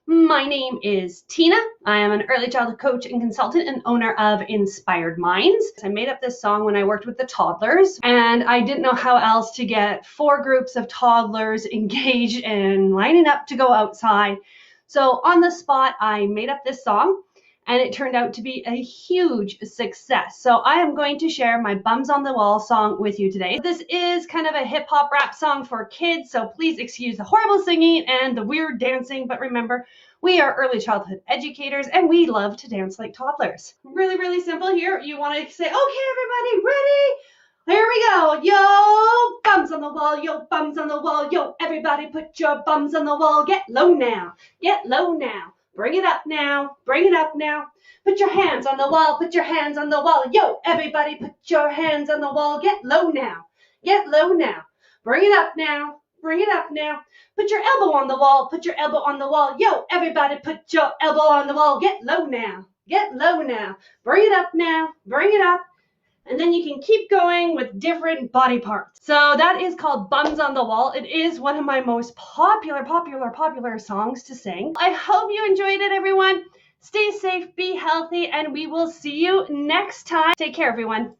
My name is Tina. I am an early childhood coach and consultant and owner of Inspired Minds. I made up this song when I worked with the toddlers, and I didn't know how else to get 4 groups of toddlers engaged and lining up to go outside. So on the spot, I made up this song, and it turned out to be a huge success. So I am going to share my Bums on the Wall song with you today. This is kind of a hip hop rap song for kids, so please excuse the horrible singing and the weird dancing, but remember, we are early childhood educators and we love to dance like toddlers. Really, really simple here. You want to say, okay, everybody, ready? Here we go. Yo, bums on the wall, yo, bums on the wall, yo, everybody put your bums on the wall. Get low now, get low now. Bring it up now, bring it up now. Put your hands on the wall, put your hands on the wall. Yo, everybody put your hands on the wall. Get low now, get low now. Bring it up now, bring it up now. Put your elbow on the wall, put your elbow on the wall. Yo, everybody put your elbow on the wall. Get low now, get low now. Bring it up now, bring it up. And then you can keep going with different body parts. So that is called Bums on the Wall. It is one of my most popular songs to sing. I hope you enjoyed it, everyone. Stay safe, be healthy, and we will see you next time. Take care, everyone.